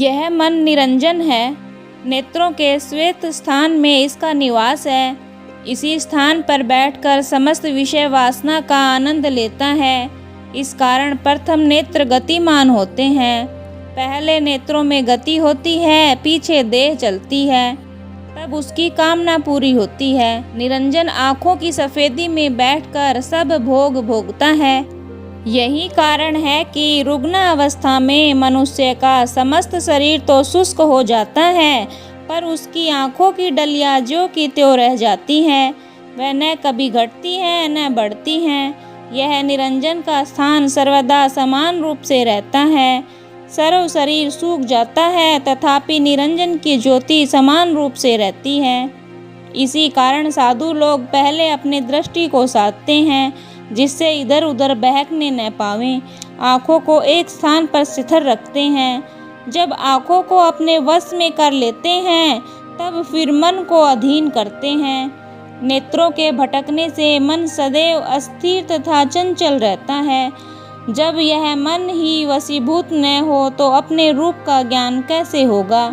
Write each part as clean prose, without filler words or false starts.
यह मन निरंजन है, नेत्रों के श्वेत स्थान में इसका निवास है। इसी स्थान पर बैठकर समस्त विषय वासना का आनंद लेता है। इस कारण प्रथम नेत्र गतिमान होते हैं। पहले नेत्रों में गति होती है, पीछे देह चलती है, तब उसकी कामना पूरी होती है। निरंजन आँखों की सफ़ेदी में बैठकर सब भोग भोगता है। यही कारण है कि रुग्ण अवस्था में मनुष्य का समस्त शरीर तो शुष्क हो जाता है, पर उसकी आँखों की डलियाँ ज्यों की त्यों रह जाती हैं। वह न कभी घटती हैं न बढ़ती हैं। यह निरंजन का स्थान सर्वदा समान रूप से रहता है। सर्व शरीर सूख जाता है, तथापि निरंजन की ज्योति समान रूप से रहती है। इसी कारण साधु लोग पहले अपनी दृष्टि को साधते हैं, जिससे इधर उधर बहकने न पावें। आँखों को एक स्थान पर स्थिर रखते हैं। जब आँखों को अपने वश में कर लेते हैं, तब फिर मन को अधीन करते हैं। नेत्रों के भटकने से मन सदैव अस्थिर तथा चंचल रहता है। जब यह मन ही वशीभूत न हो तो अपने रूप का ज्ञान कैसे होगा।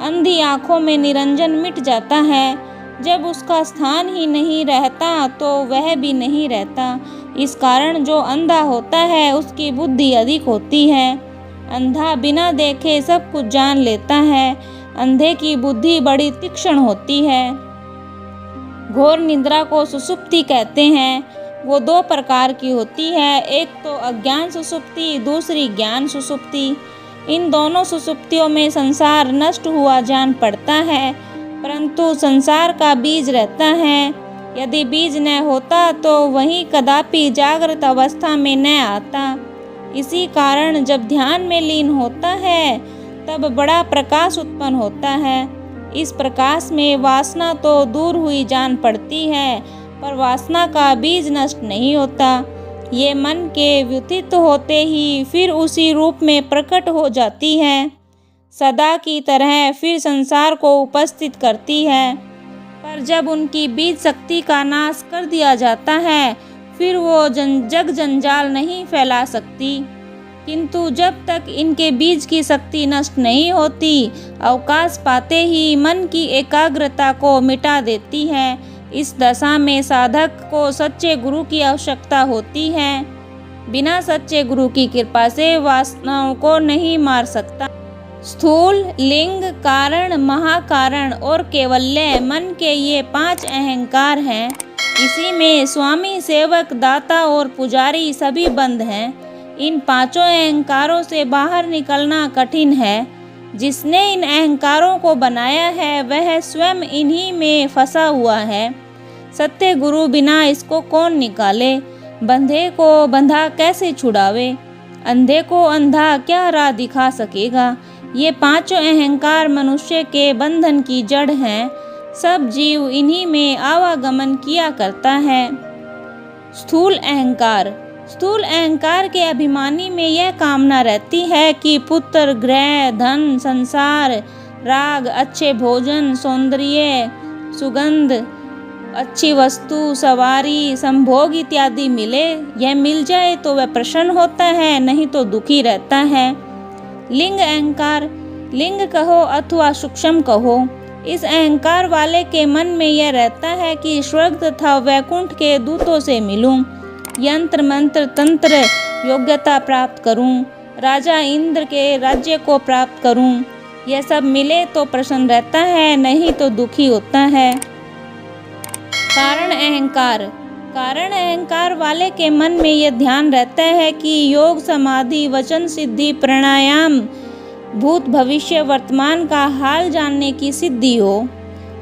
अंधी आँखों में निरंजन मिट जाता है। जब उसका स्थान ही नहीं रहता तो वह भी नहीं रहता। इस कारण जो अंधा होता है उसकी बुद्धि अधिक होती है। अंधा बिना देखे सब कुछ जान लेता है। अंधे की बुद्धि बड़ी तीक्ष्ण होती है। घोर निद्रा को सुषुप्ति कहते हैं। वो दो प्रकार की होती है, एक तो अज्ञान सुषुप्ति, दूसरी ज्ञान सुषुप्ति। इन दोनों सुषुप्तियों में संसार नष्ट हुआ जान पड़ता है, परंतु संसार का बीज रहता है। यदि बीज न होता तो वही कदापि जागृत अवस्था में न आता। इसी कारण जब ध्यान में लीन होता है, तब बड़ा प्रकाश उत्पन्न होता है। इस प्रकाश में वासना तो दूर हुई जान पड़ती है, पर वासना का बीज नष्ट नहीं होता। ये मन के व्युत्थित होते ही फिर उसी रूप में प्रकट हो जाती है। सदा की तरह फिर संसार को उपस्थित करती है, पर जब उनकी बीज शक्ति का नाश कर दिया जाता है, फिर वो जग जंजाल नहीं फैला सकती। किंतु जब तक इनके बीज की शक्ति नष्ट नहीं होती, अवकाश पाते ही मन की एकाग्रता को मिटा देती है। इस दशा में साधक को सच्चे गुरु की आवश्यकता होती है। बिना सच्चे गुरु की कृपा से वासनाओं को नहीं मार सकता। स्थूल, लिंग, कारण, महाकारण और कैवल्य मन के ये 5 अहंकार हैं। इसी में स्वामी, सेवक, दाता और पुजारी सभी बंद हैं। इन 5 अहंकारों से बाहर निकलना कठिन है। जिसने इन अहंकारों को बनाया है वह स्वयं इन्हीं में फंसा हुआ है। सत्य गुरु बिना इसको कौन निकाले। बंधे को बंधा कैसे छुड़ावे। अंधे को अंधा क्या राह दिखा सकेगा। ये 5 अहंकार मनुष्य के बंधन की जड़ हैं। सब जीव इन्हीं में आवागमन किया करता है। स्थूल अहंकार। स्थूल अहंकार के अभिमानी में यह कामना रहती है कि पुत्र, गृह, धन, संसार, राग, अच्छे भोजन, सौंदर्य, सुगंध, अच्छी वस्तु, सवारी, संभोग इत्यादि मिले। यह मिल जाए तो वह प्रसन्न होता है, नहीं तो दुखी रहता है। लिंग अहंकार। लिंग कहो अथवा सूक्ष्म कहो, इस अहंकार वाले के मन में यह रहता है कि स्वर्ग तथा वैकुंठ के दूतों से मिलूं, यंत्र मंत्र तंत्र योग्यता प्राप्त करूं, राजा इंद्र के राज्य को प्राप्त करूं। यह सब मिले तो प्रसन्न रहता है, नहीं तो दुखी होता है। कारण अहंकार। कारण अहंकार वाले के मन में यह ध्यान रहता है कि योग, समाधि, वचन सिद्धि, प्राणायाम, भूत भविष्य वर्तमान का हाल जानने की सिद्धि हो,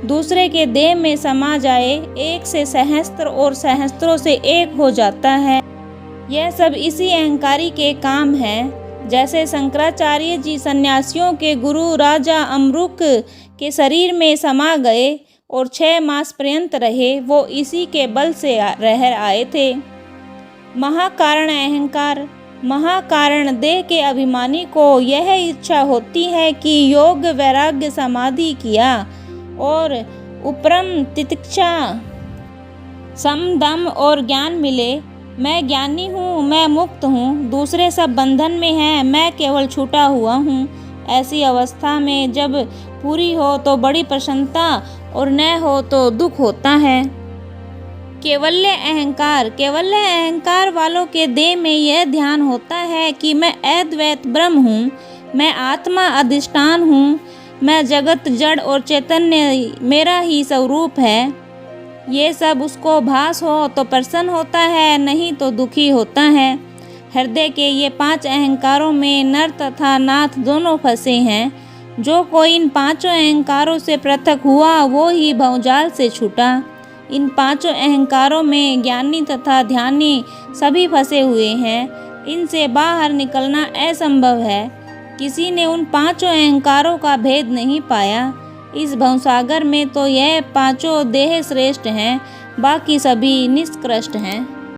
दूसरे के देह में समा जाए, एक से सहस्त्र और सहस्त्रों से एक हो जाता है। यह सब इसी अहंकारी के काम हैं। जैसे शंकराचार्य जी सन्यासियों के गुरु राजा अमरुक के शरीर में समा गए और 6 मास पर्यंत रहे, वो इसी के बल से रह आए थे। महाकारण अहंकार। महाकारण देह के अभिमानी को यह इच्छा होती है कि योग, वैराग्य, समाधि किया और उपरम, तितिक्षा, सम, दम और ज्ञान मिले। मैं ज्ञानी हूँ, मैं मुक्त हूँ, दूसरे सब बंधन में हैं, मैं केवल छूटा हुआ हूँ। ऐसी अवस्था में जब पूरी हो तो बड़ी प्रसन्नता और न हो तो दुख होता है। कैवल्य अहंकार वालों के देह में यह ध्यान होता है कि मैं अद्वैत ब्रह्म हूँ, मैं आत्मा अधिष्ठान हूँ, मैं जगत जड़ और चैतन्य मेरा ही स्वरूप है। ये सब उसको भास हो तो प्रसन्न होता है, नहीं तो दुखी होता है। हृदय के ये 5 अहंकारों में नर तथा नाथ दोनों फंसे हैं। जो कोई इन 5 अहंकारों से पृथक हुआ वो ही भवजाल से छूटा। इन 5 अहंकारों में ज्ञानी तथा ध्यानी सभी फंसे हुए हैं। इनसे बाहर निकलना असंभव है। किसी ने उन 5 अहंकारों का भेद नहीं पाया। इस भवसागर में तो यह 5 देह श्रेष्ठ हैं, बाकी सभी निष्कृष्ट हैं।